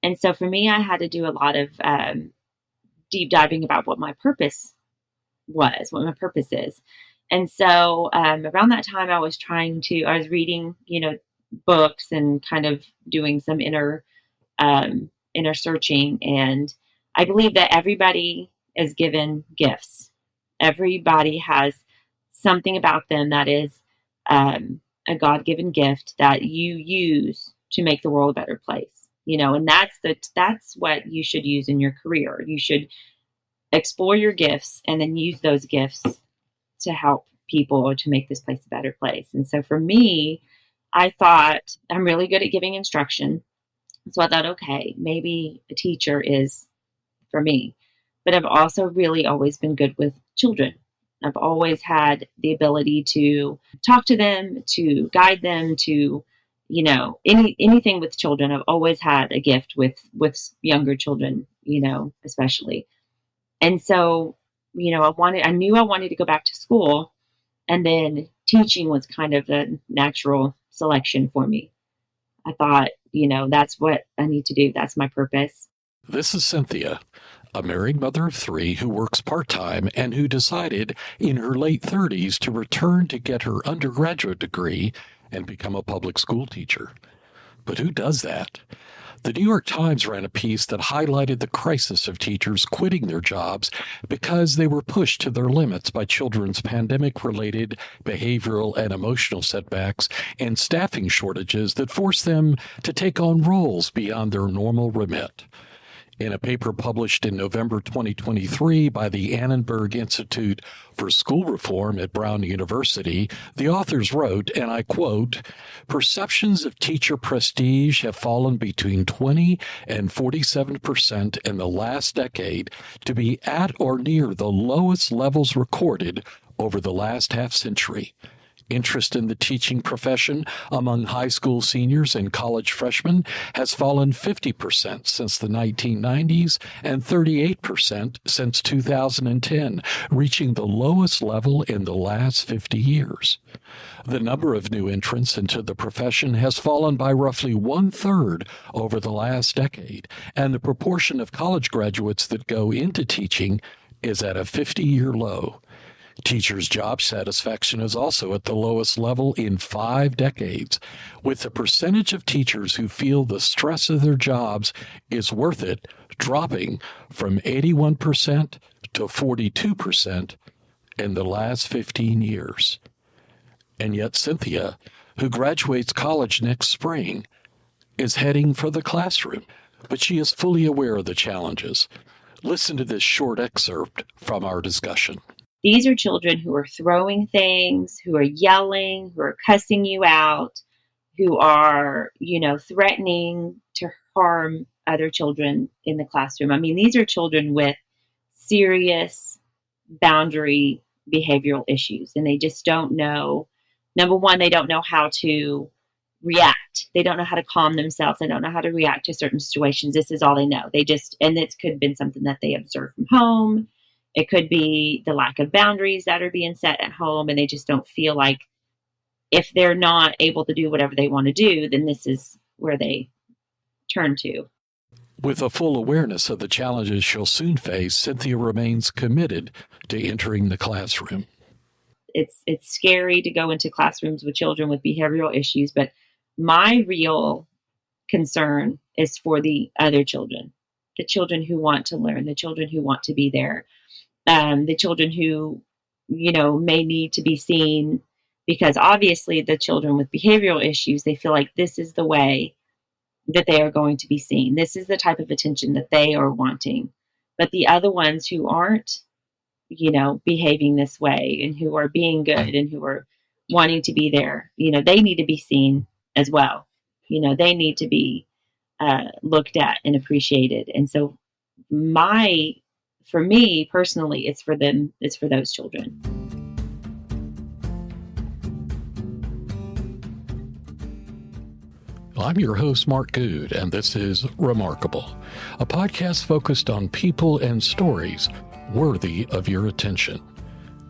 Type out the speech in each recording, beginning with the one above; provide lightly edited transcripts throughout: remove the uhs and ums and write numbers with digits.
And so for me, I had to do a lot of deep diving about what my purpose was, what my purpose is. And so around that time, I was reading, books and kind of doing some inner searching. And I believe that everybody is given gifts. Everybody has something about them that is a God-given gift that you use to make the world a better place. And that's what you should use in your career. You should explore your gifts and then use those gifts to help people or to make this place a better place. And so for me, I thought I'm really good at giving instruction. So I thought, okay, maybe a teacher is for me. But I've also really always been good with children. I've always had the ability to talk to them, to guide them, to, anything with children. I've always had a gift with younger children, especially. And so, I knew I wanted to go back to school, and then teaching was kind of the natural selection for me. I thought, that's what I need to do. That's my purpose. This is Synthia, a married mother of 3 who works part-time and who decided in her late 30s to return to get her undergraduate degree and become a public school teacher. But who does that? The New York Times ran a piece that highlighted the crisis of teachers quitting their jobs because they were pushed to their limits by children's pandemic-related behavioral and emotional setbacks and staffing shortages that forced them to take on roles beyond their normal remit. In a paper published in November 2023 by the Annenburg Institute for School Reform at Brown University, the authors wrote, and I quote, "Perceptions of teacher prestige have fallen between 20 and 47% in the last decade to be at or near the lowest levels recorded over the last half-century. Interest in the teaching profession among high school seniors and college freshmen has fallen 50% since the 1990s and 38% since 2010, reaching the lowest level in the last 50 years. The number of new entrants into the profession has fallen by roughly 1/3 over the last decade, and the proportion of college graduates that go into teaching is at a 50-year low. Teachers' job satisfaction is also at the lowest level in 5 decades, with the percentage of teachers who feel the stress of their jobs is worth it dropping from 81% to 42% in the last 15 years. And yet Synthia, who graduates college next spring, is heading for the classroom, but she is fully aware of the challenges. Listen to this short excerpt from our discussion. These are children who are throwing things, who are yelling, who are cussing you out, who are, threatening to harm other children in the classroom. I mean, these are children with serious boundary behavioral issues, and they just don't know. Number one, they don't know how to react. They don't know how to calm themselves. They don't know how to react to certain situations. This is all they know. And it could have been something that they observed from home. It could be the lack of boundaries that are being set at home, and they just don't feel like if they're not able to do whatever they want to do, then this is where they turn to. With a full awareness of the challenges she'll soon face, Synthia remains committed to entering the classroom. It's scary to go into classrooms with children with behavioral issues, but my real concern is for the other children, the children who want to learn, the children who want to be there. The children who, may need to be seen, because obviously the children with behavioral issues, they feel like this is the way that they are going to be seen. This is the type of attention that they are wanting. But the other ones who aren't, behaving this way and who are being good and who are wanting to be there, they need to be seen as well. They need to be looked at and appreciated. And so for me personally, it's for them, it's for those children. I'm your host, Mark Goode, and this is Remarkable, a podcast focused on people and stories worthy of your attention.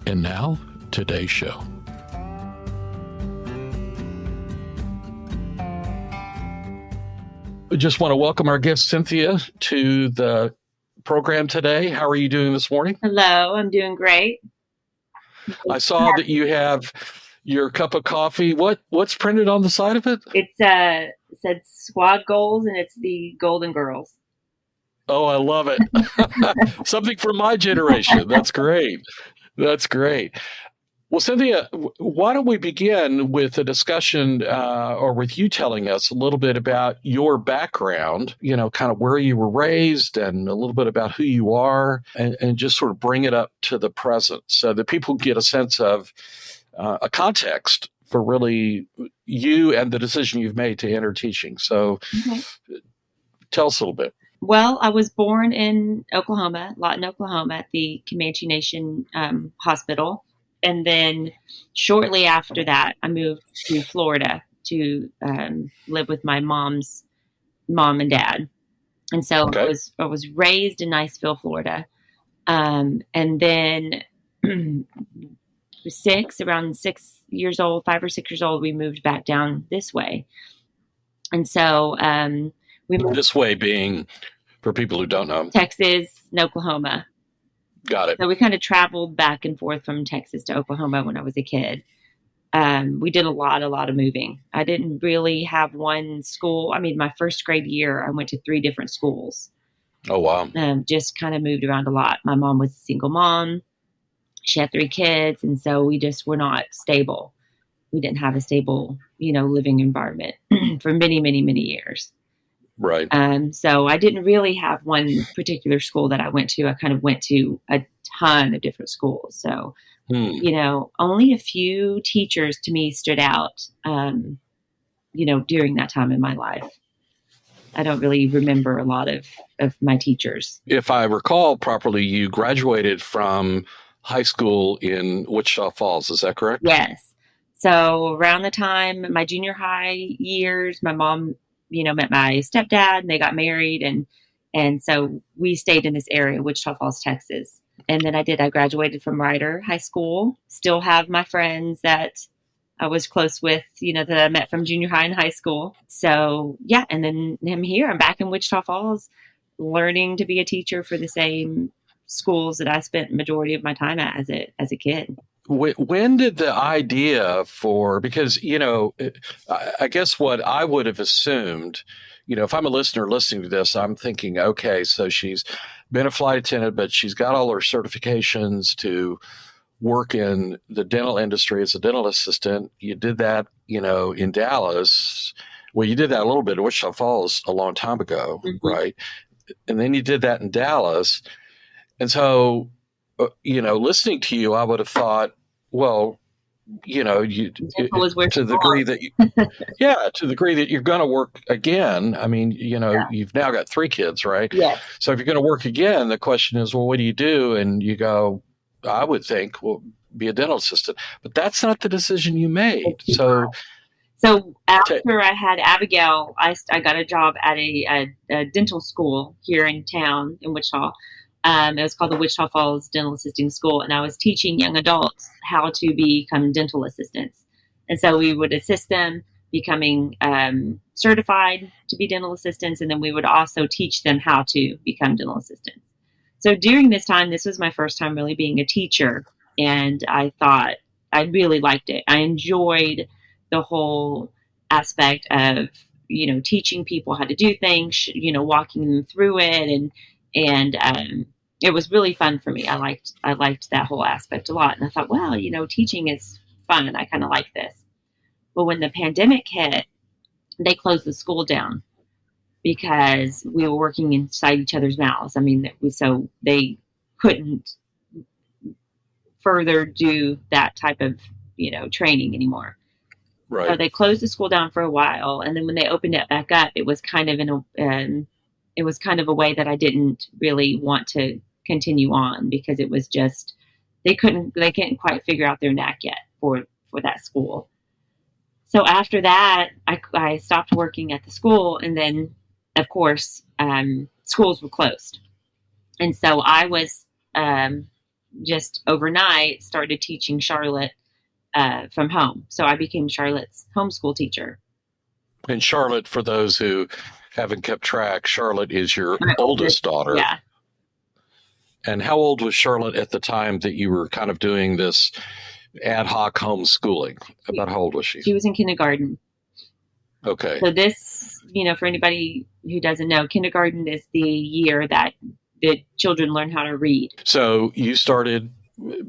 And now, today's show. We just want to welcome our guest, Synthia, to the program today. How are you doing this morning? Hello, I'm doing great. I saw that you have your cup of coffee. What's printed on the side of it? It said squad goals and it's the Golden Girls. Oh, I love it. Something from my generation. That's great. That's great. Well, Cynthia, why don't we begin with a discussion or with you telling us a little bit about your background, kind of where you were raised and a little bit about who you are and just sort of bring it up to the present so that people get a sense of a context for really you and the decision you've made to enter teaching. So Okay. tell us a little bit. Well, I was born in Oklahoma, Lawton, Oklahoma, at the Comanche Nation Hospital. And then shortly after that, I moved to Florida to live with my mom's mom and dad. And so Okay. I was raised in Niceville, Florida. And then around 6 years old, 5 or 6 years old, we moved back down this way. And so we moved This way being, for people who don't know, Texas and Oklahoma. got it. So we kind of traveled back and forth from Texas to Oklahoma when I was a kid. We did a lot of moving. I didn't really have one school. I mean, my first grade year, I went to 3 different schools. Oh, wow. Just kind of moved around a lot. My mom was a single mom. She had 3 kids. And so we just were not stable. We didn't have a stable, living environment for many, many, many years. Right. So I didn't really have one particular school that I went to. I kind of went to a ton of different schools. So, only a few teachers to me stood out, during that time in my life. I don't really remember a lot of my teachers. If I recall properly, you graduated from high school in Wichita Falls. Is that correct? Yes. So around the time my junior high years, my mom, met my stepdad and they got married. And so we stayed in this area, Wichita Falls, Texas. And then I graduated from Ryder High School, still have my friends that I was close with, that I met from junior high and high school. So yeah. And then I'm here, I'm back in Wichita Falls, learning to be a teacher for the same schools that I spent majority of my time at as a kid. When did the idea because, I guess what I would have assumed, if I'm a listener listening to this, I'm thinking, okay, so she's been a flight attendant, but she's got all her certifications to work in the dental industry as a dental assistant. You did that, in Dallas. Well, you did that a little bit in Wichita Falls a long time ago, Mm-hmm. right? And then you did that in Dallas. And so, listening to you, I would have thought, well, to the degree that to the degree that you're going to work again. I mean, you've now got 3 kids, right? Yeah. So if you're going to work again, the question is, well, what do you do? And you go, I would think, well, be a dental assistant, but that's not the decision you made. So after I had Abigail, I got a job at a dental school here in town in Wichita. It was called the Wichita Falls Dental Assisting School, and I was teaching young adults how to become dental assistants. And so we would assist them becoming certified to be dental assistants, and then we would also teach them how to become dental assistants. So during this time, this was my first time really being a teacher, and I thought I really liked it. I enjoyed the whole aspect of, teaching people how to do things, walking them through it, and it was really fun for me. I liked that whole aspect a lot. And I thought, well, teaching is fun. I kind of like this. But when the pandemic hit, they closed the school down because we were working inside each other's mouths. I mean, so they couldn't further do that type of, training anymore. right. So they closed the school down for a while. And then when they opened it back up, it was kind of it was kind of a way that I didn't really want to continue on because it was just, they couldn't quite figure out their knack yet for that school. So after that, I stopped working at the school, and then of course, schools were closed. And so I was, just overnight started teaching Charlotte, from home. So I became Charlotte's homeschool teacher. And Charlotte, for those who haven't kept track, Charlotte is your My oldest, oldest daughter. yeah. And how old was Charlotte at the time that you were kind of doing this ad hoc homeschooling? About how old was she? She was in kindergarten. Okay. So this, for anybody who doesn't know, kindergarten is the year that the children learn how to read. So you started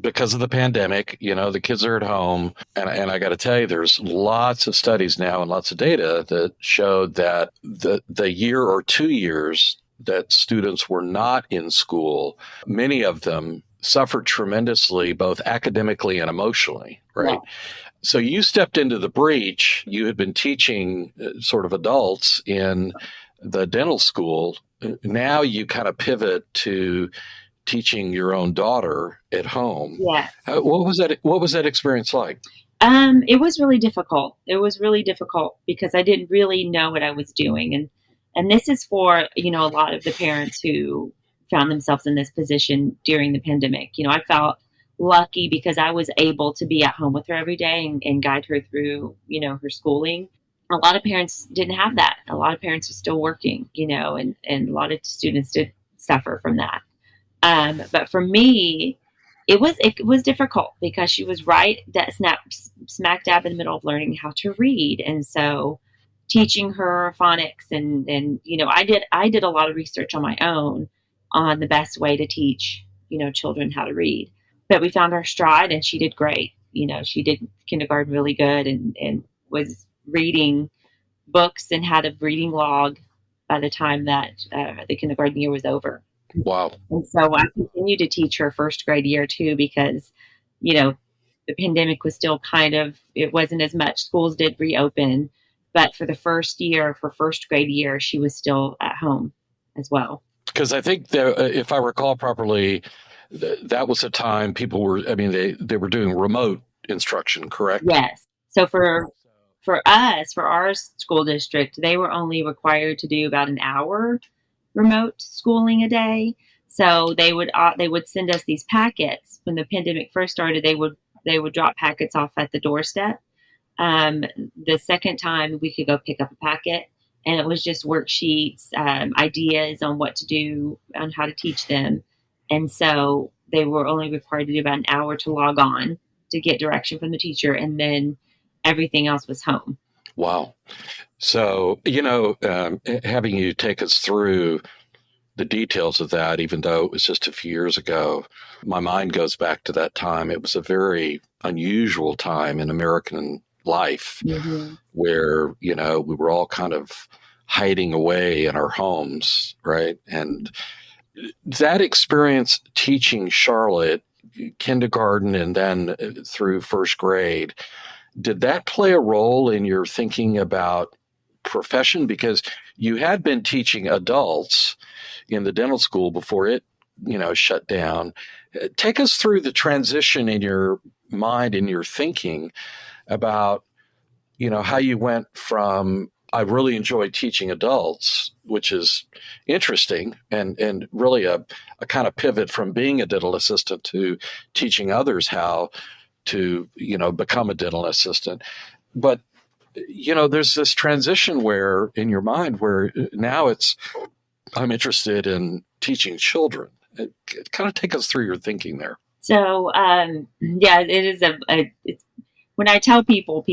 because of the pandemic, the kids are at home. And I got to tell you, there's lots of studies now and lots of data that showed that the year or 2 years that students were not in school, many of them suffered tremendously, both academically and emotionally, right? Yeah. So you stepped into the breach. You had been teaching sort of adults in the dental school. Now you kind of pivot to teaching your own daughter at home. Yeah. What was that experience like? It was really difficult. It was really difficult because I didn't really know what I was doing. And this is for, a lot of the parents who found themselves in this position during the pandemic. I felt lucky because I was able to be at home with her every day and guide her through, her schooling. A lot of parents didn't have that. A lot of parents are still working, and a lot of students did suffer from that. But for me, it was difficult because she was right that smack dab in the middle of learning how to read, and so teaching her phonics and I did a lot of research on my own on the best way to teach children how to read. But we found our stride, and she did great. She did kindergarten really good, and was reading books and had a reading log by the time that the kindergarten year was over. Wow. And so I continued to teach her first grade year too, because, you know, the pandemic was still it wasn't as much. Schools did reopen, but for the first year of her first grade year, she was still at home as well. Because I think that, if I recall properly, that was a time people were, they were doing remote instruction, correct? Yes. So for us, for our school district, they were only required to do about an hour remote schooling a day. So they would send us these packets. When the pandemic first started, they would drop packets off at the doorstep. Um, the second time we could go pick up a packet, and it was just worksheets, ideas on what to do, on how to teach them. And so they were only required to do about an hour to log on to get direction from the teacher, and then everything else was home. Wow. So, having you take us through the details of that, even though it was just a few years ago, my mind goes back to that time. It was a very unusual time in American life Mm-hmm. where, we were all kind of hiding away in our homes, right? And that experience teaching Charlotte kindergarten and then through first grade, did that play a role in your thinking about profession? Because you had been teaching adults in the dental school before it, shut down. Take us through the transition in your mind, in your thinking about, how you went from, I really enjoy teaching adults, which is interesting and really a kind of pivot from being a dental assistant to teaching others how to, become a dental assistant. But, there's this transition where in your mind where now I'm interested in teaching children. Kind of take us through your thinking there. So, yeah, it is it's, when I tell people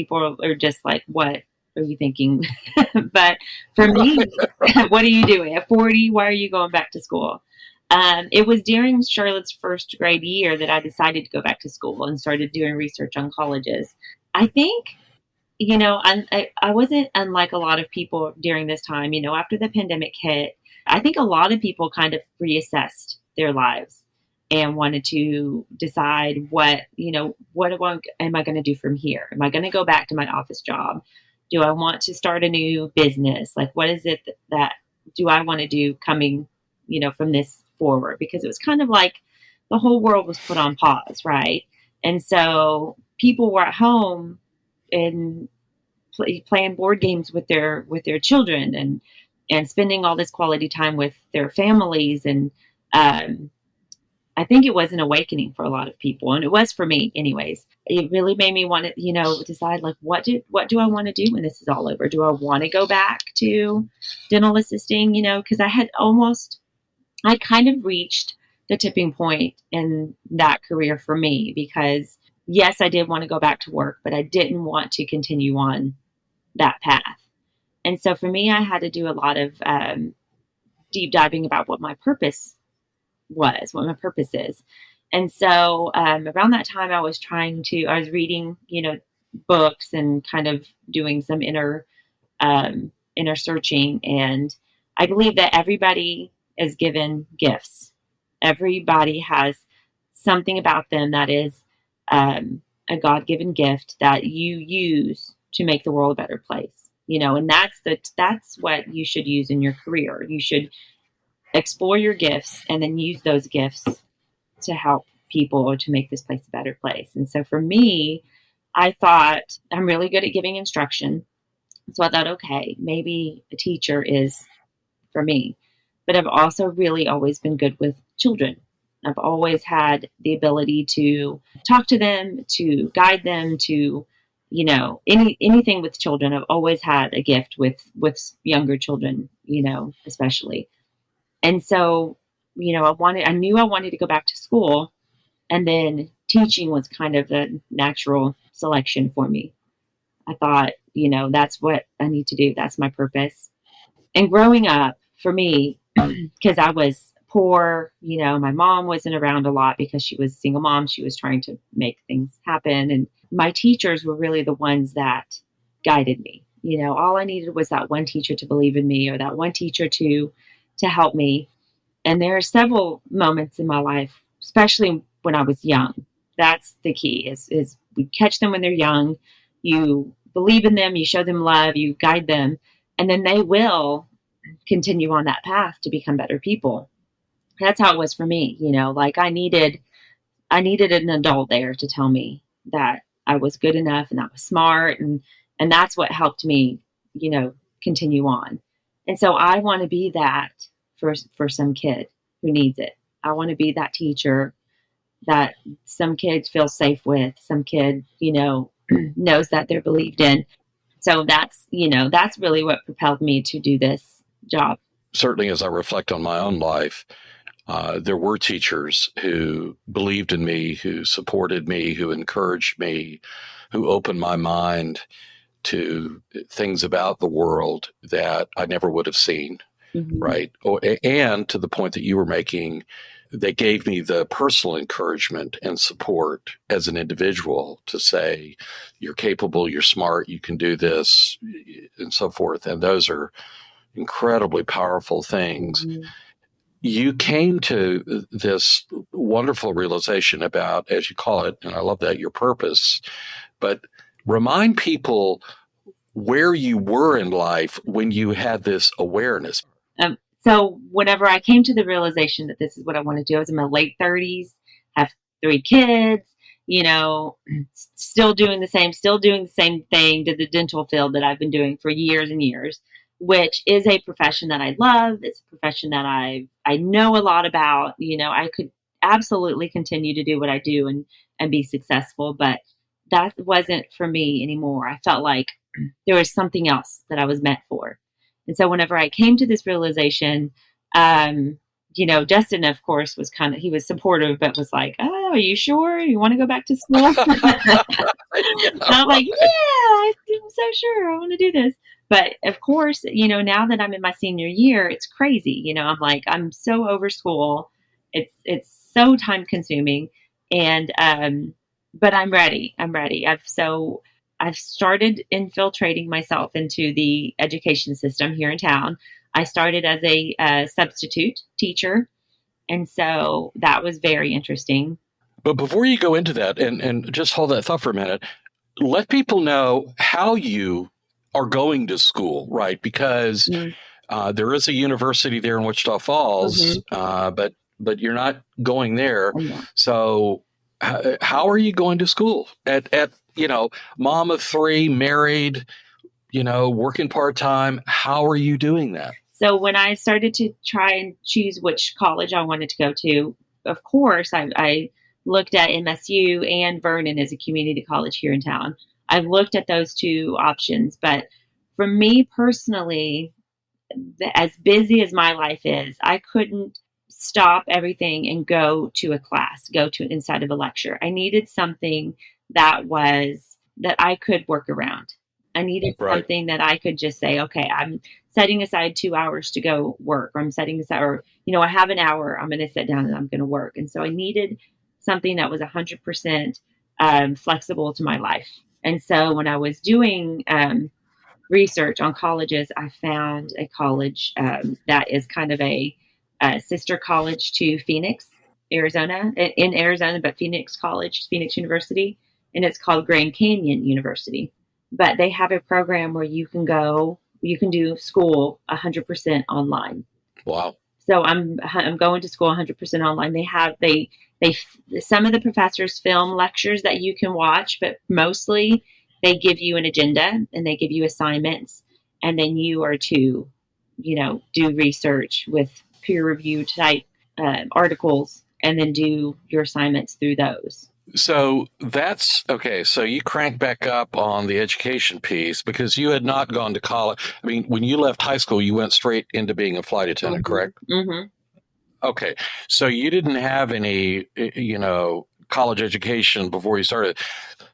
are just like, what are you thinking? But for me, what are you doing at 40? Why are you going back to school? It was during Charlotte's first grade year that I decided to go back to school and started doing research on colleges. I think, I wasn't unlike a lot of people during this time. After the pandemic hit, I think a lot of people kind of reassessed their lives and wanted to decide what am I going to do from here? Am I going to go back to my office job? Do I want to start a new business? Like, what is it that do I want to do coming, from this forward? Because it was kind of like the whole world was put on pause, right? And so people were at home and playing board games with their children and spending all this quality time with their families. And I think it was an awakening for a lot of people, and it was for me anyways. It really made me want to, decide like what do I want to do when this is all over? Do I want to go back to dental assisting, because I kind of reached the tipping point in that career for me because yes, I did want to go back to work, but I didn't want to continue on that path. And so for me, I had to do a lot of deep diving about what my purpose is. And so around that time, I was reading, books and kind of doing some inner searching. And I believe that everybody is given gifts. Everybody has something about them that is a God given gift that you use to make the world a better place. And that's what you should use in your career. You should explore your gifts and then use those gifts to help people or to make this place a better place. And so for me, I thought I'm really good at giving instruction. So I thought, okay, maybe a teacher is for me. But I've also really always been good with children. I've always had the ability to talk to them, to guide them, to anything with children. I've always had a gift with younger children, especially. And so, I knew I wanted to go back to school, and then teaching was kind of the natural selection for me. I thought, that's what I need to do. That's my purpose. And growing up for me, because I was poor, my mom wasn't around a lot because she was a single mom. She was trying to make things happen. And my teachers were really the ones that guided me. All I needed was that one teacher to believe in me or that one teacher to help me. And there are several moments in my life, especially when I was young. That's the key is we catch them when they're young. You believe in them, you show them love, you guide them, and then they will continue on that path to become better people. That's how it was for me. Like I needed an adult there to tell me that I was good enough and I was smart, and that's what helped me, continue on. And so I want to be that for some kid who needs it. I want to be that teacher that some kids feel safe with, some kid, knows that they're believed in. So that's really what propelled me to do this job. Certainly, as I reflect on my own life, there were teachers who believed in me, who supported me, who encouraged me, who opened my mind to things about the world that I never would have seen. Mm-hmm. Right. And to the point that you were making, they gave me the personal encouragement and support as an individual to say, you're capable, you're smart, you can do this, and so forth. And those are incredibly powerful things. Mm-hmm. You came to this wonderful realization about, as you call it, and I love that, your purpose, but remind people where you were in life when you had this awareness. So whenever I came to the realization that this is what I want to do, I was in my late 30s, have 3 kids, still doing the same thing, to the dental field that I've been doing for years and years, which is a profession that I love. It's a profession that I know a lot about. I could absolutely continue to do what I do and be successful, but that wasn't for me anymore. I felt like there was something else that I was meant for. And so whenever I came to this realization, Justin, of course, he was supportive, but was like, oh, are you sure you want to go back to school? Yeah, and I'm like, yeah, I'm so sure I want to do this. But of course, now that I'm in my senior year, it's crazy. I'm like, I'm so over school. It's so time consuming. And, but I'm ready. I've started infiltrating myself into the education system here in town. I started as a substitute teacher, and so that was very interesting. But before you go into that, and just hold that thought for a minute, let people know how you are going to school, right? Because there is a university there in Wichita Falls, but you're not going there. So how are you going to school at mom of 3, married, working part-time? How are you doing that? So when I started to try and choose which college I wanted to go to, of course, I looked at MSU and Vernon as a community college here in town. I've looked at those two options, but for me personally, as busy as my life is, I couldn't stop everything and go to a class, go to inside of a lecture. I needed something that I could work around. I needed Right. something that I could just say, okay, I'm setting aside 2 hours to go work, or I'm setting aside, or, I have an hour, I'm going to sit down and I'm going to work. And so I needed something that was 100% flexible to my life. And so when I was doing research on colleges, I found a college that is kind of a sister college to Phoenix, Arizona, in Arizona, but Phoenix College, Phoenix University, and it's called Grand Canyon University. But they have a program where you can do school 100% online. Wow. So I'm going to school 100% online. They some of the professors film lectures that you can watch, but mostly they give you an agenda and they give you assignments, and then you are to, do research with peer review type articles, and then do your assignments through those. So that's okay. So you crank back up on the education piece because you had not gone to college. I mean, when you left high school, you went straight into being a flight attendant, Mm-hmm. correct? Mm-hmm. Okay. So you didn't have any, college education before you started.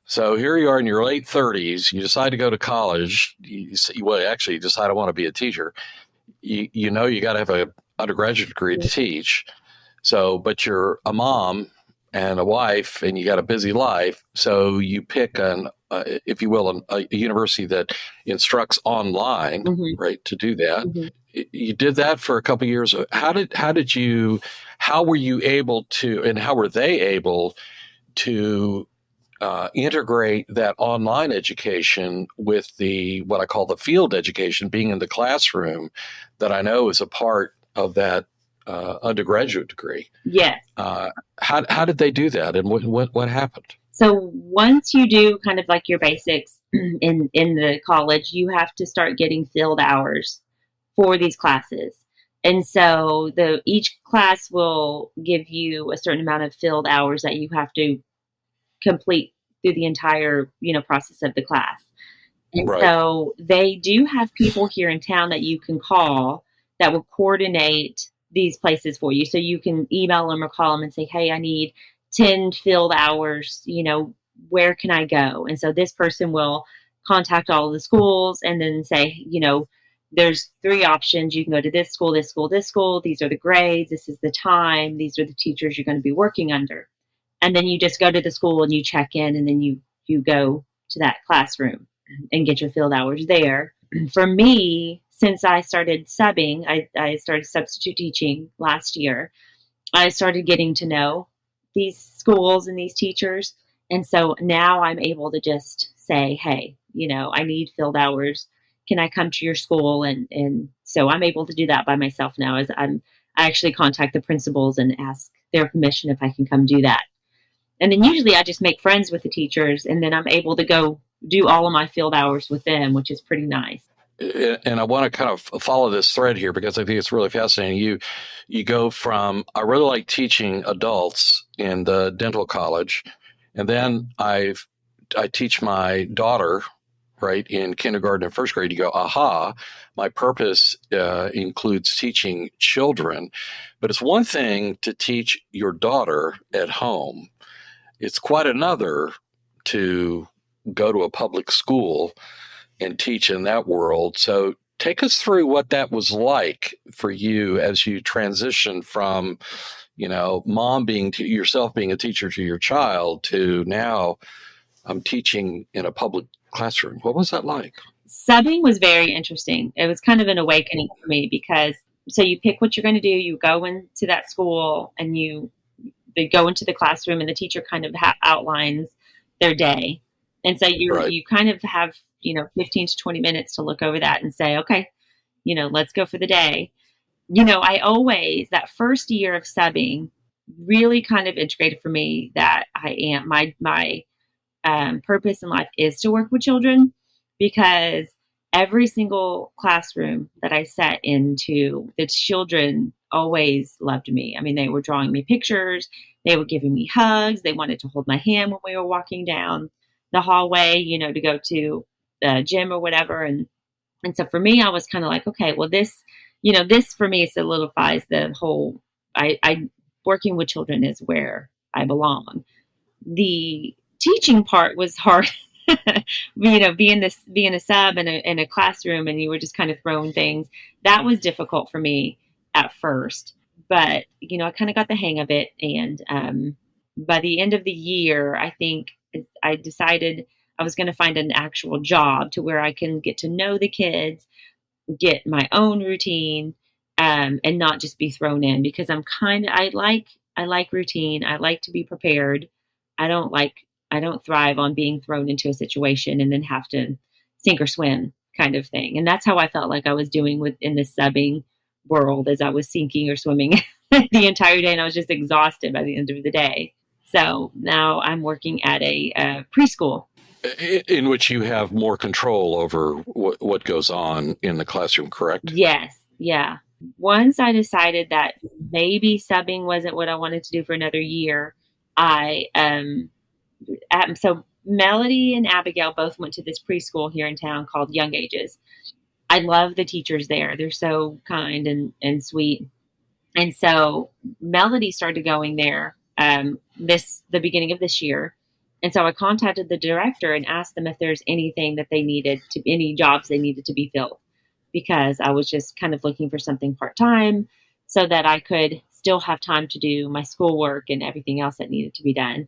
So here you are in your late 30s. You decide to go to college. You decide I want to be a teacher. You got to have an undergraduate degree to teach. So, but you're a mom and a wife, and you got a busy life. So you pick if you will, a university that instructs online, Mm-hmm. right, to do that. Mm-hmm. You did that for a couple of years. How were you able to, and how were they able to integrate that online education with what I call the field education, being in the classroom, that I know is a part of that undergraduate degree? Yes. How did they do that, and what happened? So once you do kind of like your basics in the college, you have to start getting field hours for these classes. And so each class will give you a certain amount of field hours that you have to complete through the entire, process of the class. And Right. so they do have people here in town that you can call that will coordinate these places for you. So you can email them or call them and say, hey, I need 10 field hours, where can I go? And so this person will contact all of the schools and then say, there's 3 options. You can go to this school, this school, this school. These are the grades. This is the time. These are the teachers you're going to be working under. And then you just go to the school and you check in, and then you go to that classroom and get your field hours there. For me, since I started subbing, I started substitute teaching last year. I started getting to know these schools and these teachers. And so now I'm able to just say, hey, I need field hours. Can I come to your school? And so I'm able to do that by myself now. I actually contact the principals and ask their permission if I can come do that. And then usually I just make friends with the teachers, and then I'm able to go do all of my field hours with them, which is pretty nice. And I want to kind of follow this thread here because I think it's really fascinating. You go from, I really like teaching adults in the dental college, and then I teach my daughter, right, in kindergarten and first grade. You go, aha, my purpose includes teaching children. But it's one thing to teach your daughter at home. It's quite another to go to a public school and teach in that world. So take us through what that was like for you as you transitioned from, mom being yourself being a teacher to your child to now I'm teaching in a public classroom. What was that like? Subbing was very interesting. It was kind of an awakening for me because so you pick what you're going to do, you go into that school and they go into the classroom, and the teacher kind of outlines their day. And so Right. you kind of have, 15 to 20 minutes to look over that and say, okay, let's go for the day. I always, that first year of subbing really kind of integrated for me that my purpose in life is to work with children, because every single classroom that I sat into, the children always loved me. I mean, they were drawing me pictures, they were giving me hugs, they wanted to hold my hand when we were walking down the hallway, to go to the gym or whatever. And so for me, I was kind of like, okay, well, this for me solidifies the whole, I working with children is where I belong. The teaching part was hard. Being a sub in a classroom, and you were just kind of throwing things, that was difficult for me at first. But I kind of got the hang of it, and by the end of the year, I think I decided I was going to find an actual job to where I can get to know the kids, get my own routine, and not just be thrown in, because I like routine. I like to be prepared. I don't thrive on being thrown into a situation and then have to sink or swim kind of thing. And that's how I felt like I was doing in the subbing world, as I was sinking or swimming the entire day, and I was just exhausted by the end of the day. So now I'm working at a preschool. In which you have more control over what goes on in the classroom, correct? Yes. Yeah. Once I decided that maybe subbing wasn't what I wanted to do for another year, I so Melody and Abigail both went to this preschool here in town called Young Ages. I love the teachers there. They're so kind and sweet. And so Melody started going there the beginning of this year. And so I contacted the director and asked them if there's anything that they needed any jobs they needed to be filled, because I was just kind of looking for something part-time so that I could still have time to do my schoolwork and everything else that needed to be done.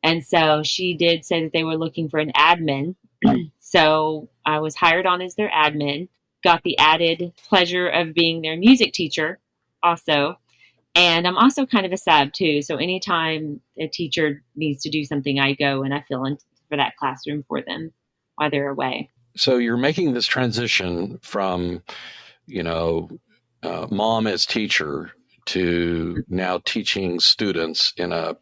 And so she did say that they were looking for an admin. So I was hired on as their admin, got the added pleasure of being their music teacher also. And I'm also kind of a sub too. So anytime a teacher needs to do something, I go and I fill in for that classroom for them while they're away. So you're making this transition from, mom as teacher to now teaching students in a,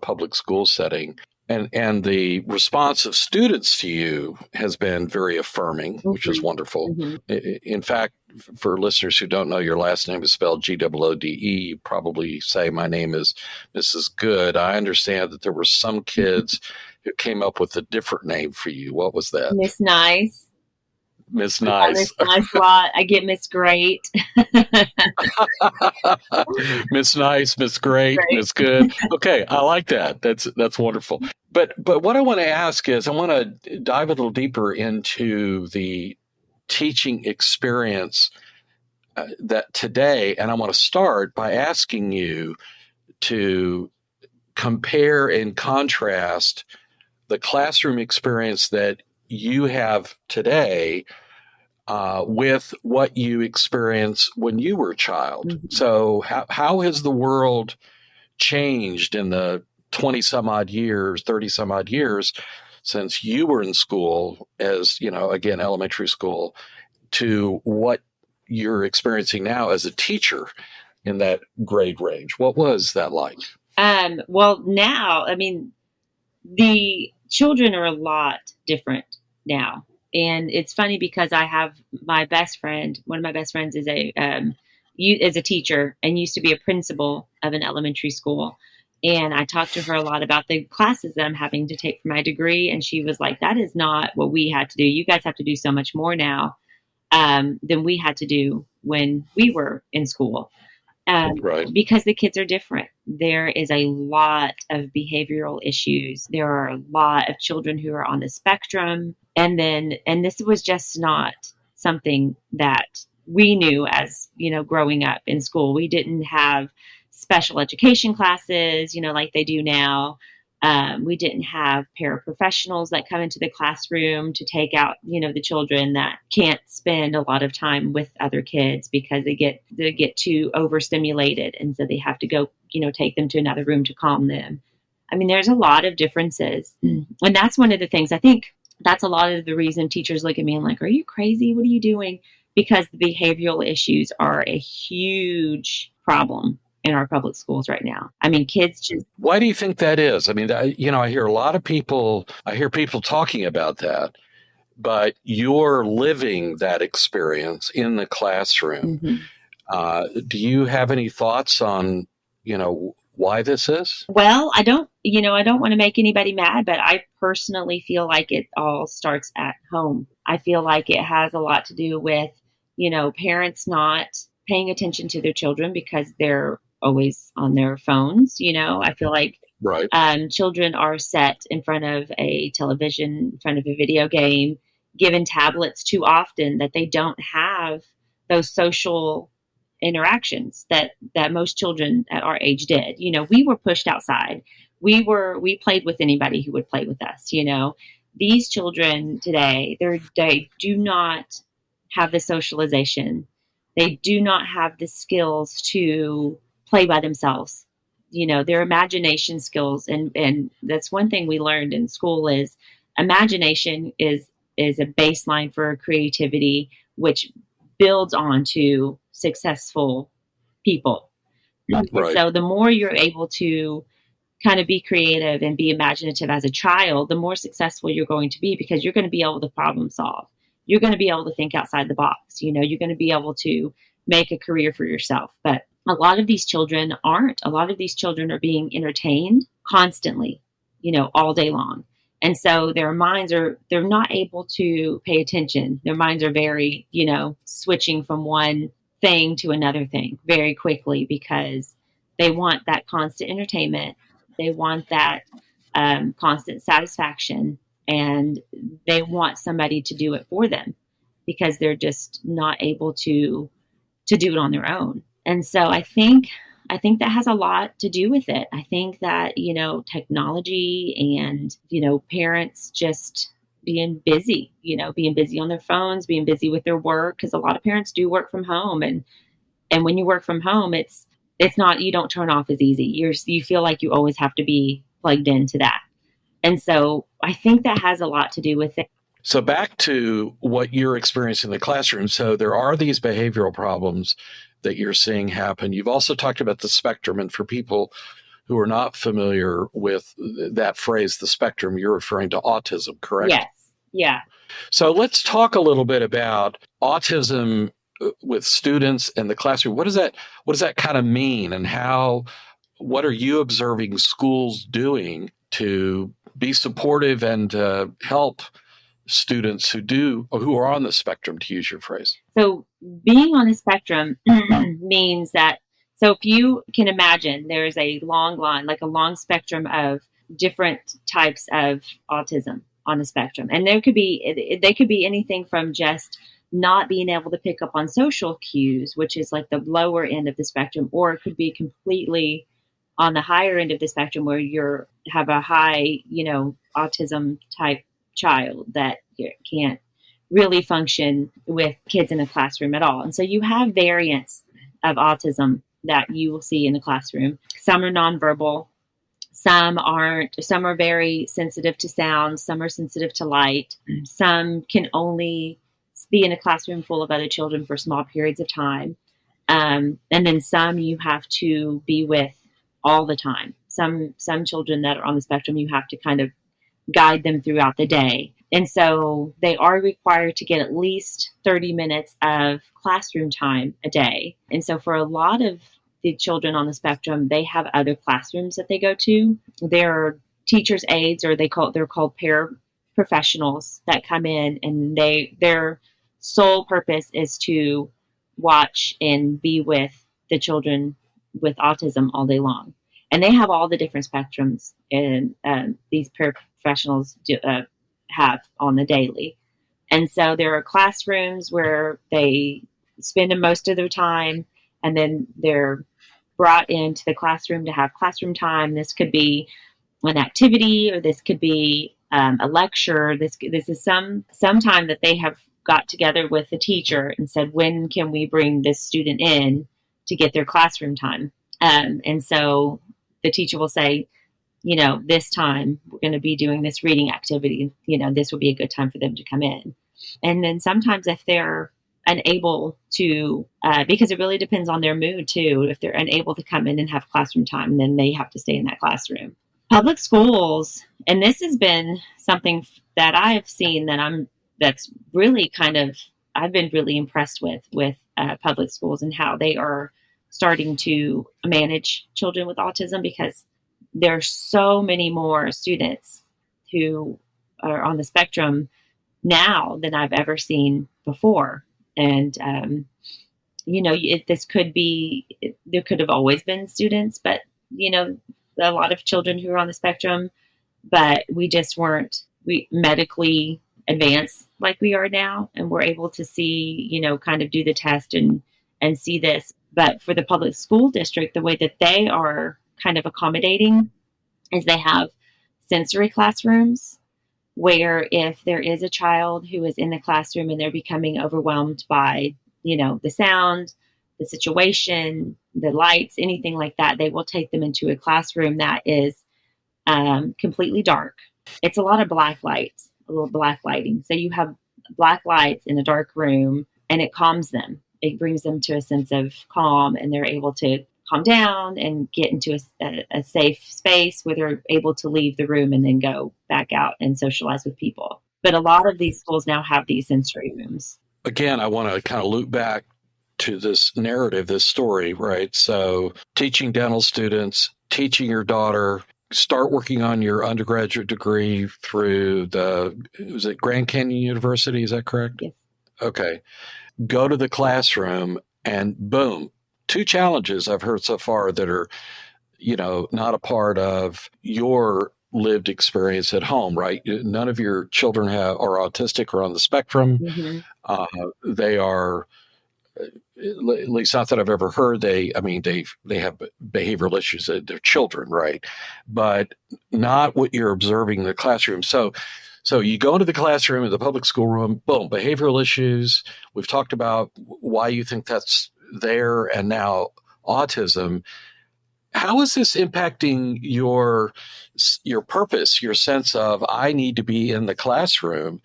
public school setting. And the response of students to you has been very affirming, which is wonderful. Mm-hmm. In fact, for listeners who don't know, your last name is spelled Goode. You probably say, my name is Mrs. Goode. I understand that there were some kids who came up with a different name for you. What was that? Miss Nice. Miss Nice. Miss Nice a lot. I get Miss Great. Miss Nice, Miss Great, Miss Good. Okay, I like that. That's wonderful. But what I want to ask is, I want to dive a little deeper into the teaching experience that today, and I want to start by asking you to compare and contrast the classroom experience that you have today with what you experienced when you were a child. Mm-hmm. So how has the world changed in the 20 some odd years, 30 some odd years since you were in school as, again, elementary school, to what you're experiencing now as a teacher in that grade range? What was that like? Well, now, the children are a lot different now. And it's funny because I have my best friend. One of my best friends is a teacher and used to be a principal of an elementary school. And I talked to her a lot about the classes that I'm having to take for my degree. And she was like, that is not what we had to do. You guys have to do so much more now than we had to do when we were in school. Right. Because the kids are different. There is a lot of behavioral issues. There are a lot of children who are on the spectrum. And this was just not something that we knew as, growing up in school. We didn't have special education classes, like they do now. We didn't have paraprofessionals that come into the classroom to take out, the children that can't spend a lot of time with other kids because they get too overstimulated. And so they have to go, take them to another room to calm them. There's a lot of differences. And that's one of the things I think that's a lot of the reason teachers look at me and like, are you crazy? What are you doing? Because the behavioral issues are a huge problem in our public schools right now. Kids just... Why do you think that is? I hear a lot of people, talking about that, but you're living that experience in the classroom. Mm-hmm. Do you have any thoughts on, why this is? Well, I don't want to make anybody mad, but I personally feel like it all starts at home. I feel like it has a lot to do with, parents not paying attention to their children because they're always on their phones. I feel like Right. children are set in front of a television, in front of a video game, given tablets too often that they don't have those social interactions that most children at our age did. We were pushed outside. We played with anybody who would play with us. These children today, they do not have the socialization. They do not have the skills to play by themselves. Their imagination skills, and that's one thing we learned in school is imagination is a baseline for creativity, which builds on to successful people. And Right. so the more you're able to kind of be creative and be imaginative as a child, the more successful you're going to be because you're going to be able to problem solve. You're going to be able to think outside the box. You're going to be able to make a career for yourself. But a lot of these children aren't. A lot of these children are being entertained constantly, all day long. And so they're not able to pay attention. Their minds are very, switching from one thing to another thing very quickly because they want that constant entertainment. They want that constant satisfaction, and they want somebody to do it for them because they're just not able to do it on their own. And so I think that has a lot to do with it. I think that, technology and, parents just being busy on their phones, being busy with their work, because a lot of parents do work from home. And when you work from home, it's not, you don't turn off as easy. You feel like you always have to be plugged into that. And so I think that has a lot to do with it. So back to what you're experiencing in the classroom. So there are these behavioral problems that you're seeing happen. You've also talked about the spectrum. And for people who are not familiar with that phrase, the spectrum, you're referring to autism, correct? Yes. Yeah. So let's talk a little bit about autism with students in the classroom. What does that kind of mean, and what are you observing schools doing to be supportive and help students who are on the spectrum, to use your phrase? So being on the spectrum means that, so if you can imagine, there's a long line, like a long spectrum of different types of autism on the spectrum. And they could be anything from just not being able to pick up on social cues, which is like the lower end of the spectrum, or it could be completely on the higher end of the spectrum where you have a high, autism type child that can't really function with kids in a classroom at all. And so you have variants of autism that you will see in the classroom. Some are nonverbal, some aren't, some are very sensitive to sound, some are sensitive to light, some can only be in a classroom full of other children for small periods of time. And then some you have to be with all the time. Some children that are on the spectrum, you have to kind of guide them throughout the day. And so they are required to get at least 30 minutes of classroom time a day. And so for a lot of the children on the spectrum, they have other classrooms that they go to. There are teachers' aides, or they're called paraprofessionals that come in, and their sole purpose is to watch and be with the children with autism all day long. And they have all the different spectrums, and these paraprofessionals have on the daily. And so there are classrooms where they spend most of their time, and then they're brought into the classroom to have classroom time. This could be an activity, or this could be a lecture. This is some time that they have got together with the teacher and said, when can we bring this student in to get their classroom time? And so the teacher will say, this time we're going to be doing this reading activity. This would be a good time for them to come in. And then sometimes if they're unable to, because it really depends on their mood too, if they're unable to come in and have classroom time, then they have to stay in that classroom. Public schools, and this has been something that I've seen that's really I've been really impressed with public schools and how they are starting to manage children with autism, because there are so many more students who are on the spectrum now than I've ever seen before. And, this could be, there could have always been students, but, a lot of children who are on the spectrum, but we just weren't medically advanced like we are now. And we're able to see, kind of do the test and see this. But for the public school district, the way that they are kind of accommodating is they have sensory classrooms where if there is a child who is in the classroom and they're becoming overwhelmed by, the sound, the situation, the lights, anything like that, they will take them into a classroom that is completely dark. It's a lot of black lights, a little black lighting. So you have black lights in a dark room and it calms them. It brings them to a sense of calm, and they're able to calm down and get into a safe space where they're able to leave the room and then go back out and socialize with people. But a lot of these schools now have these sensory rooms. Again, I want to kind of loop back to this narrative, this story, right? So teaching dental students, teaching your daughter, start working on your undergraduate degree through was it Grand Canyon University? Is that correct? Yes. Okay. Go to the classroom and boom, 2 challenges I've heard so far that are, not a part of your lived experience at home, right? None of your children are autistic or on the spectrum. Mm-hmm. They are, at least not that I've ever heard, they have behavioral issues. They're children, right? But not what you're observing in the classroom. So you go into the classroom, in the public school room, boom, behavioral issues. We've talked about why you think that's there, and now autism. How is this impacting your purpose, your sense of, I need to be in the classroom?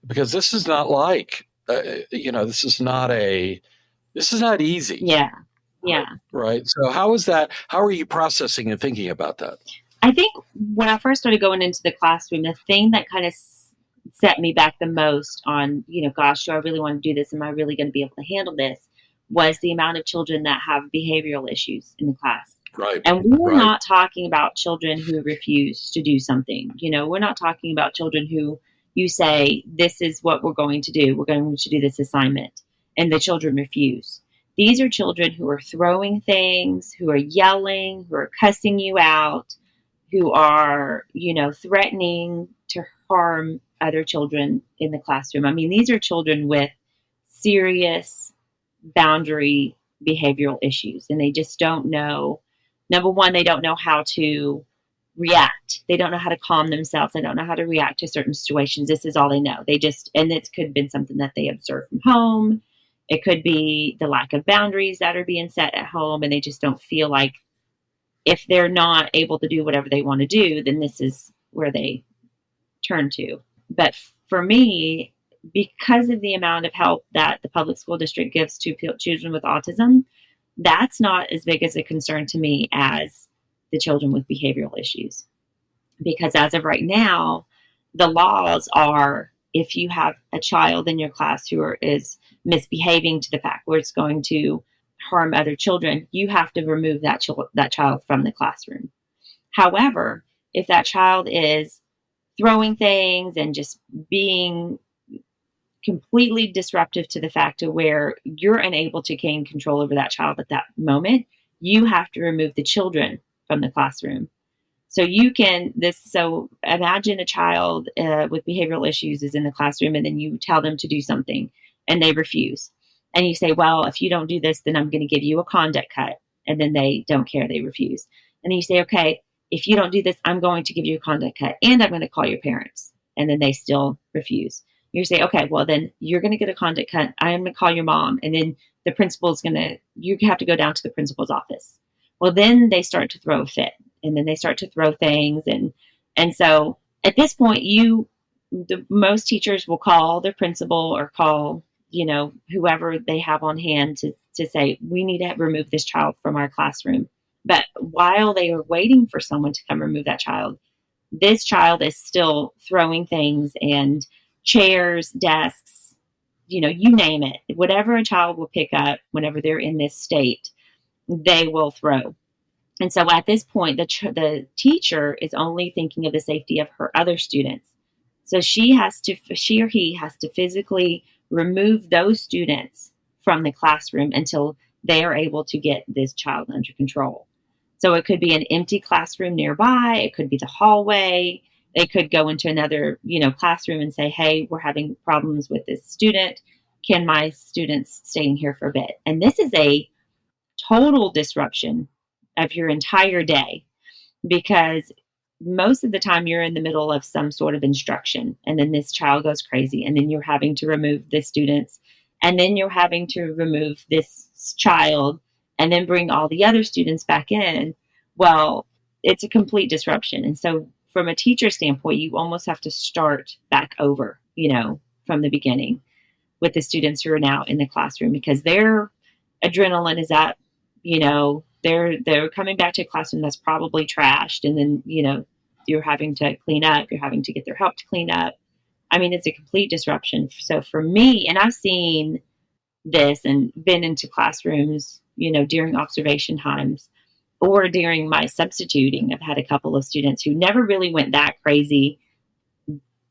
Because this is not like, this is not easy. Yeah. Yeah. Right. So how is that? How are you processing and thinking about that? I think when I first started going into the classroom, the thing that kind of set me back the most on, gosh, do I really want to do this? Am I really going to be able to handle this? Was the amount of children that have behavioral issues in the class. Right. And we're not talking about children who refuse to do something. We're not talking about children who you say, this is what we're going to do. We're going to do this assignment. And the children refuse. These are children who are throwing things, who are yelling, who are cussing you out, who are, threatening to harm other children in the classroom. I mean, these are children with serious boundary behavioral issues, and they just don't know. Number one, they don't know how to react. They don't know how to calm themselves. They don't know how to react to certain situations. This is all they know. And it could have been something that they observed from home. It could be the lack of boundaries that are being set at home, and they just don't feel like if they're not able to do whatever they want to do, then this is where they turn to. But for me, because of the amount of help that the public school district gives to children with autism, that's not as big as a concern to me as the children with behavioral issues. Because as of right now, the laws are, if you have a child in your class who is misbehaving to the fact where it's going to harm other children, you have to remove that child from the classroom. However, if that child is throwing things and just being completely disruptive to the fact of where you're unable to gain control over that child at that moment, you have to remove the children from the classroom. So imagine a child with behavioral issues is in the classroom, and then you tell them to do something and they refuse. And you say, well, if you don't do this, then I'm going to give you a conduct cut. And then they don't care. They refuse. And then you say, okay, if you don't do this, I'm going to give you a conduct cut and I'm going to call your parents. And then they still refuse. You say, okay, well, then you're going to get a conduct cut. I am going to call your mom. And then the principal's you have to go down to the principal's office. Well, then they start to throw a fit, and then they start to throw things. And so at this point, most teachers will call their principal or call, whoever they have on hand to say, we need to remove this child from our classroom. But while they are waiting for someone to come remove that child, this child is still throwing things and chairs, desks, you name it, whatever a child will pick up whenever they're in this state, they will throw. And so at this point, the teacher is only thinking of the safety of her other students. So she or he has to physically remove those students from the classroom until they are able to get this child under control. So it could be an empty classroom nearby. It could be the hallway. They could go into another, classroom and say, "Hey, we're having problems with this student. Can my students stay in here for a bit?" And this is a total disruption of your entire day, because most of the time you're in the middle of some sort of instruction, and then this child goes crazy, and then you're having to remove the students, and then you're having to remove this child, and then bring all the other students back in. Well, it's a complete disruption. And so from a teacher standpoint, you almost have to start back over, from the beginning with the students who are now in the classroom, because their adrenaline is up. They're coming back to a classroom that's probably trashed, and then you're having to clean up. You're having to get their help to clean up. I mean, it's a complete disruption. So for me, and I've seen this and been into classrooms, during observation times or during my substituting. I've had a couple of students who never really went that crazy,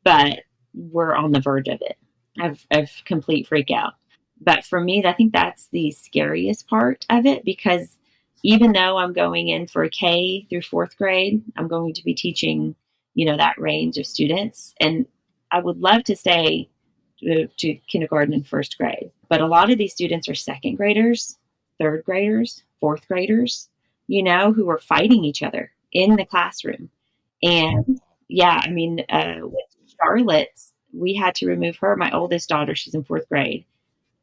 but were on the verge of it, of complete freak out. But for me, I think that's the scariest part of it, because even though I'm going in for a K through fourth grade, I'm going to be teaching, that range of students. And I would love to stay to kindergarten and first grade. But a lot of these students are second graders, third graders, fourth graders, who are fighting each other in the classroom. And yeah, I mean, with Charlotte, we had to remove her, my oldest daughter, she's in fourth grade.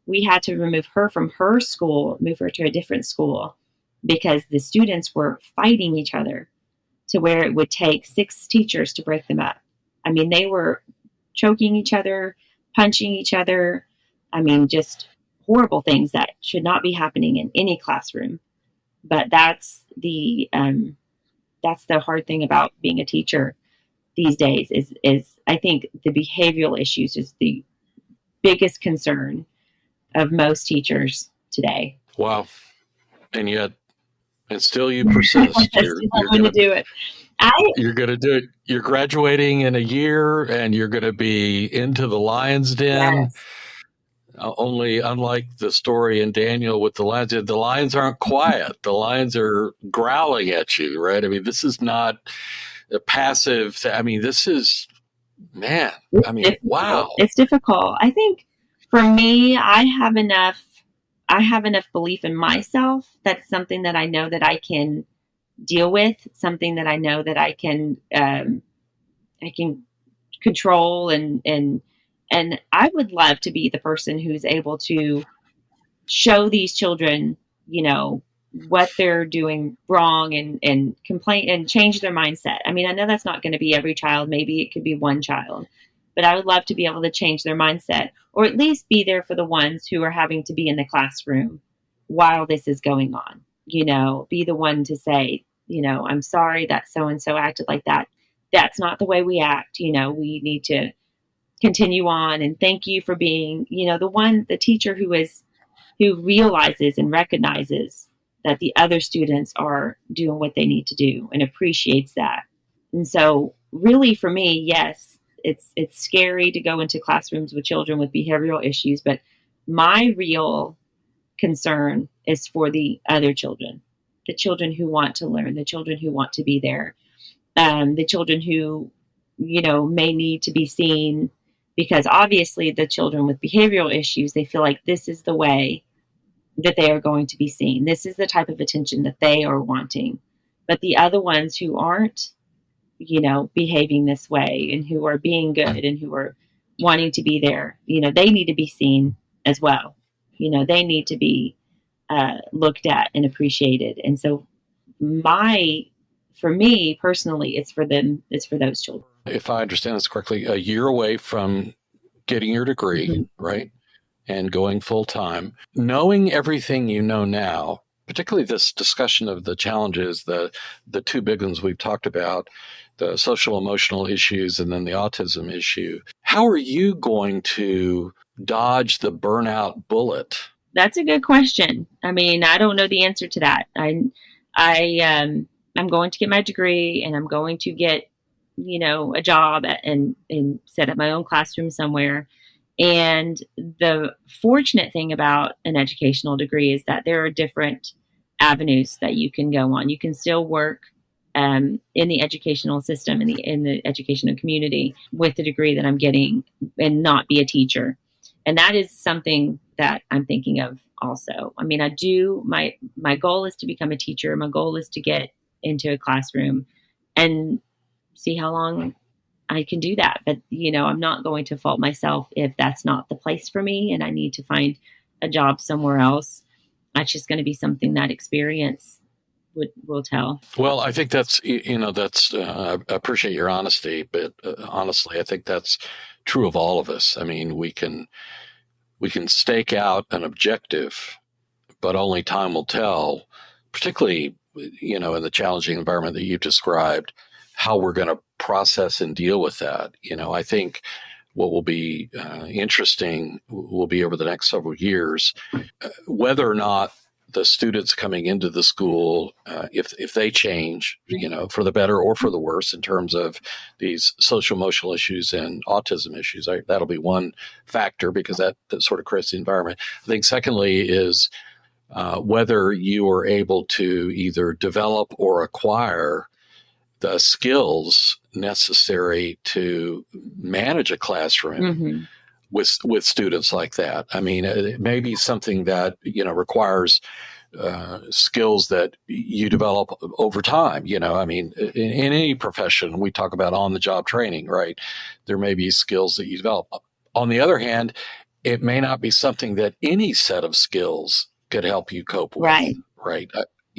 We had to remove her from her school, move her to a different school, because the students were fighting each other to where it would take 6 teachers to break them up. I mean, they were choking each other, punching each other. I mean, just horrible things that should not be happening in any classroom. But that's the hard thing about being a teacher these days is I think the behavioral issues is the biggest concern of most teachers today. Wow. And yet, and still you persist. You're going to do it. You're going to do it. You're graduating in a year, and you're going to be into the lion's den. Yes. Only unlike the story in Daniel with the lions aren't quiet. The lions are growling at you, right? I mean, this is not a passive. I mean, this is, man. I mean, wow. It's difficult. I think for me, I have enough belief in myself that it's something that I know that I can deal with, something that I know that I can control, and I would love to be the person who's able to show these children, what they're doing wrong, and complain and change their mindset. I mean, I know that's not going to be every child. Maybe it could be one child, but I would love to be able to change their mindset, or at least be there for the ones who are having to be in the classroom while this is going on. Be the one to say, "I'm sorry that so-and-so acted like that. That's not the way we act. We need to continue on, and thank you for being, the teacher who realizes and recognizes that the other students are doing what they need to do and appreciates that." And so really for me, yes, it's scary to go into classrooms with children with behavioral issues, but my real concern is for the other children, the children who want to learn, the children who want to be there, the children who, may need to be seen, because obviously the children with behavioral issues, they feel like this is the way that they are going to be seen. This is the type of attention that they are wanting. But the other ones who aren't, behaving this way, and who are being good, and who are wanting to be there, they need to be seen as well. They need to be looked at and appreciated. And so for me personally, it's for them, it's for those children. If I understand this correctly, a year away from getting your degree, mm-hmm. right? And going full time, knowing everything you know now, particularly this discussion of the challenges, the two big ones we've talked about, the social emotional issues and then the autism issue. How are you going to dodge the burnout bullet? That's a good question. I mean, I don't know the answer to that. I'm going to get my degree, and I'm going to get, a job and set up my own classroom somewhere. And the fortunate thing about an educational degree is that there are different avenues that you can go on. You can still work in the educational system, in the educational community with the degree that I'm getting, and not be a teacher. And that is something that I'm thinking of also. I mean, my goal is to become a teacher. My goal is to get into a classroom and see how long I can do that. But, I'm not going to fault myself if that's not the place for me and I need to find a job somewhere else. That's just going to be something that experience will tell. Well, I think I appreciate your honesty, but honestly, I think that's true of all of us. I mean, we can stake out an objective, but only time will tell, particularly, in the challenging environment that you've described, how we're going to process and deal with that. I think what will be interesting will be over the next several years, whether or not the students coming into the school, if they change, for the better or for the worse in terms of these social emotional issues and autism issues. That'll be one factor, because that sort of creates the environment. I think secondly is whether you are able to either develop or acquire the skills necessary to manage a classroom Mm-hmm. with students like that. I mean, it may be something that requires skills that you develop over time. I mean, in any profession, we talk about on-the-job training, right? There may be skills that you develop. On the other hand, it may not be something that any set of skills could help you cope with, Right. right?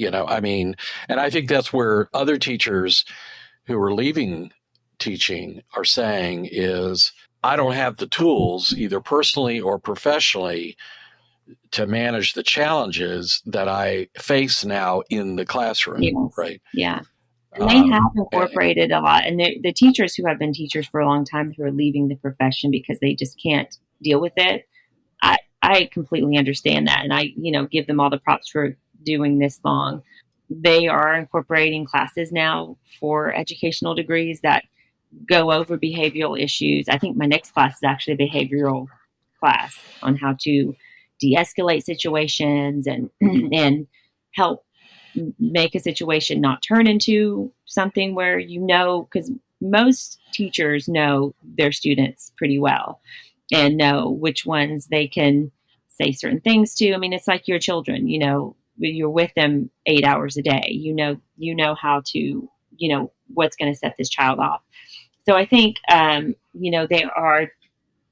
I mean, and I think that's where other teachers who are leaving teaching are saying is, I don't have the tools, either personally or professionally, to manage the challenges that I face now in the classroom, Yes. right? Yeah. And they have incorporated a lot. And the teachers who have been teachers for a long time who are leaving the profession because they just can't deal with it, I completely understand that. And I, give them all the props for doing this long. They are incorporating classes now for educational degrees that go over behavioral issues. I think my next class is actually a behavioral class on how to de-escalate situations and and help make a situation not turn into something where, because most teachers know their students pretty well and know which ones they can say certain things to. I mean, it's like your children, you're with them 8 hours a day. How to, what's going to set this child off. So I think, they are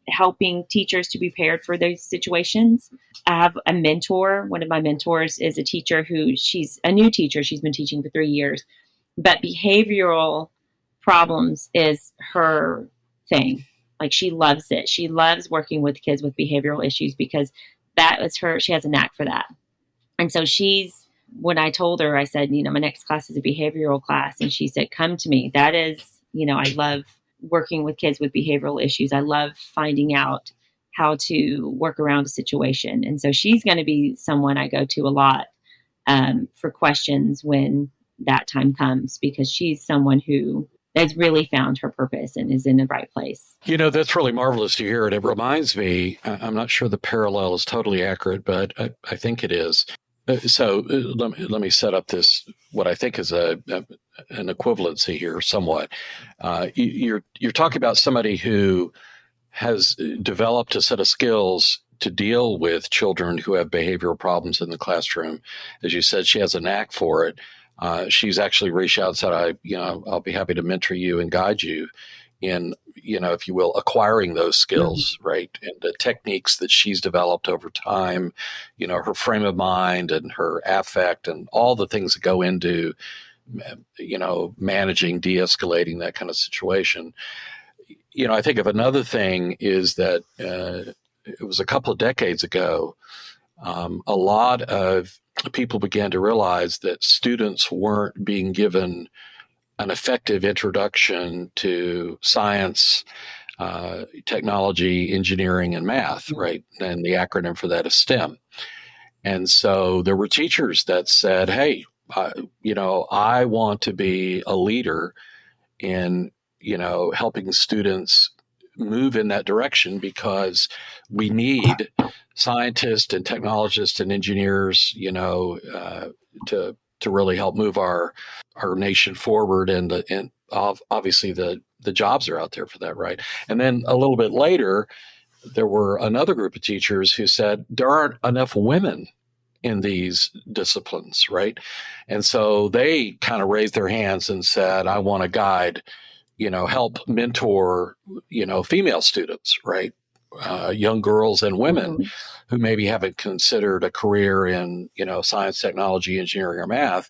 helping teachers to be prepared for those situations. I have a mentor. One of my mentors is a teacher she's a new teacher. She's been teaching for 3 years, but behavioral problems is her thing. Like, she loves it. She loves working with kids with behavioral issues because that was she has a knack for that. And so when I told her, I said, my next class is a behavioral class. And she said, come to me. That is, I love working with kids with behavioral issues. I love finding out how to work around a situation. And so she's going to be someone I go to a lot for questions when that time comes, because she's someone who has really found her purpose and is in the right place. That's really marvelous to hear. And it reminds me, I'm not sure the parallel is totally accurate, but I think it is. So let me set up what I think is an equivalency here somewhat. You're talking about somebody who has developed a set of skills to deal with children who have behavioral problems in the classroom. As you said, she has a knack for it. She's actually reached out and said, I'll be happy to mentor you and guide you in, if you will, acquiring those skills, mm-hmm. right? And the techniques that she's developed over time, her frame of mind and her affect and all the things that go into, managing, de-escalating that kind of situation. I think of another thing is that it was a couple of decades ago, a lot of people began to realize that students weren't being given an effective introduction to science, technology, engineering, and math, right? And the acronym for that is STEM. And so there were teachers that said, hey, I want to be a leader in, helping students move in that direction because we need scientists and technologists and engineers, to really help move our nation forward, and obviously the jobs are out there for that, right? And then a little bit later, there were another group of teachers who said there aren't enough women in these disciplines, right? And so they kind of raised their hands and said, I want to guide, help mentor, female students, right? Young girls and women Mm-hmm. who maybe haven't considered a career in, science, technology, engineering, or math.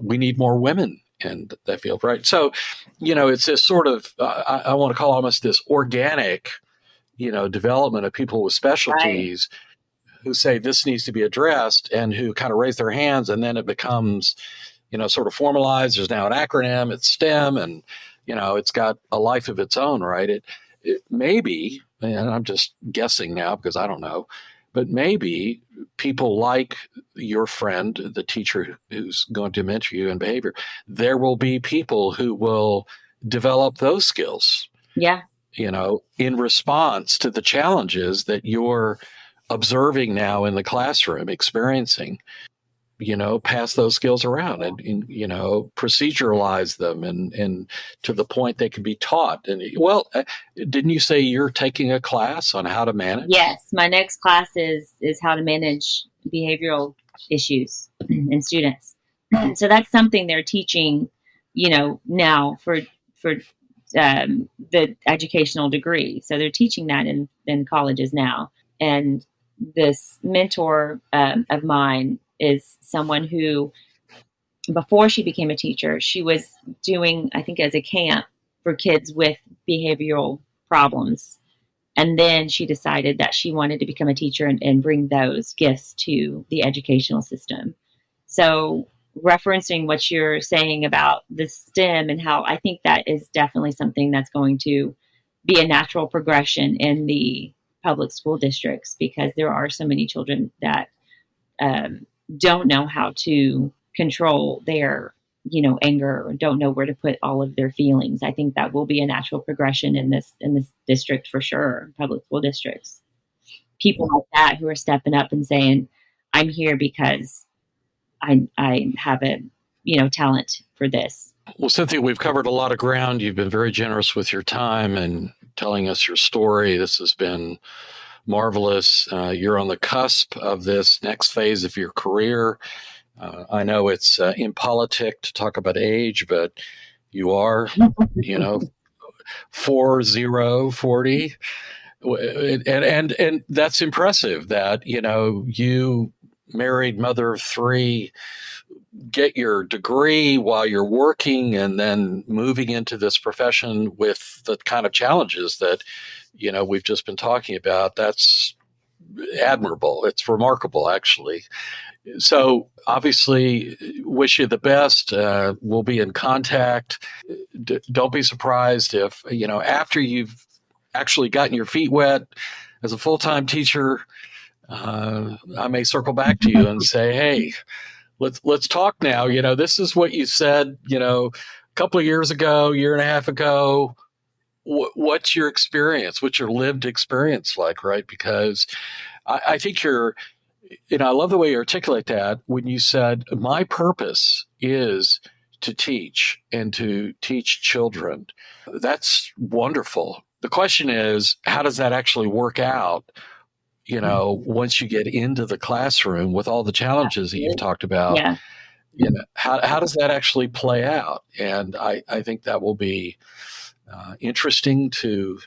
We need more women in that field, right? So, it's this sort of, I want to call almost this organic, development of people with Right. specialties who say this needs to be addressed and who kind of raise their hands, and then it becomes, sort of formalized. There's now an acronym, it's STEM, and, it's got a life of its own, right? It maybe, and I'm just guessing now because I don't know, but maybe people like your friend, the teacher who's going to mentor you in behavior, there will be people who will develop those skills, Yeah. in response to the challenges that you're observing now in the classroom, experiencing, pass those skills around, and proceduralize them, and to the point they can be taught. And well, didn't you say you're taking a class on how to manage? Yes. My next class is how to manage behavioral issues in students. So that's something they're teaching, now for the educational degree. So they're teaching that in colleges now. And this mentor of mine is someone who, before she became a teacher, she was doing, I think, as a camp for kids with behavioral problems. And then she decided that she wanted to become a teacher and bring those gifts to the educational system. So, referencing what you're saying about the STEM and how I think that is definitely something that's going to be a natural progression in the public school districts, because there are so many children that don't know how to control their anger, or don't know where to put all of their feelings. I think that will be a natural progression in this district for sure, public school districts. People like that who are stepping up and saying, I'm here because I have a talent for this. Well, Cynthia, we've covered a lot of ground. You've been very generous with your time and telling us your story. This has been marvelous. You're on the cusp of this next phase of your career. I know it's impolitic to talk about age, but you are, 40, and that's impressive that, you married, mother of three, get your degree while you're working, and then moving into this profession with the kind of challenges that, we've just been talking about. That's admirable. It's remarkable, actually. So obviously, wish you the best. We'll be in contact. Don't be surprised if, after you've actually gotten your feet wet as a full-time teacher, I may circle back to you and say, hey, let's talk now. This is what you said, a couple of years ago, year and a half ago. What's your experience? What's your lived experience like, right? Because I think I love the way you articulate that when you said, my purpose is to teach and to teach children. That's wonderful. The question is, how does that actually work out, once you get into the classroom with all the challenges that you've talked about? Yeah. How does that actually play out? And I think that will be interesting to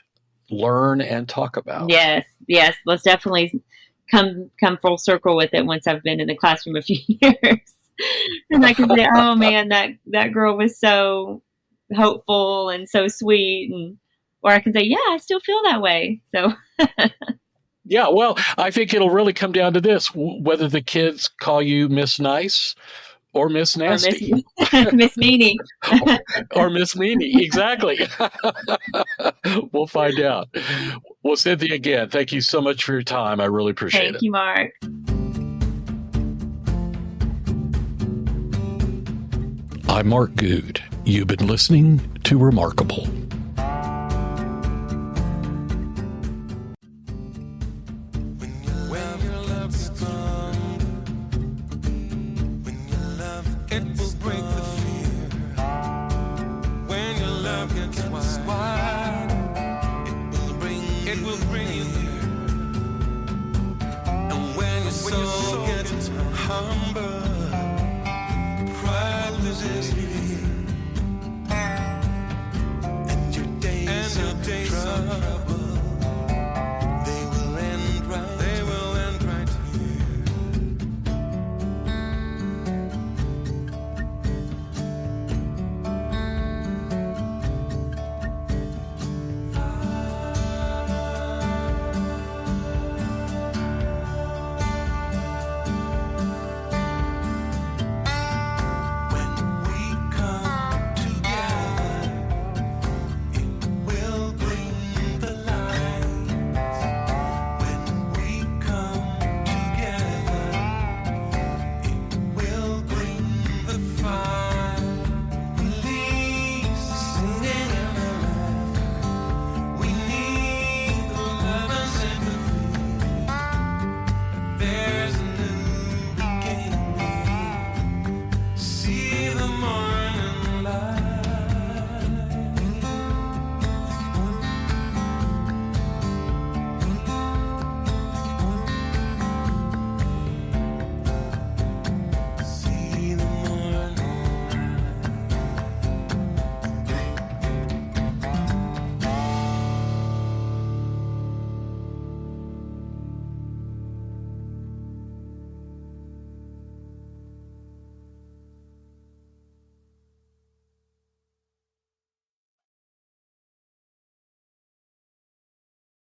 learn and talk about. Yes. Yes. Let's definitely come full circle with it once I've been in the classroom a few years. And I can say, oh man, that girl was so hopeful and so sweet, and or I can say, yeah, I still feel that way. So Yeah, well, I think it'll really come down to this: whether the kids call you Miss Nice Or Miss or Miss Nasty. Miss Meanie. Or Miss Meanie. Exactly. We'll find out. Well, Synthia, again, thank you so much for your time. I really appreciate Thank it. you, Mark. I'm Mark Goode. You've been listening to Remarkable. It will break the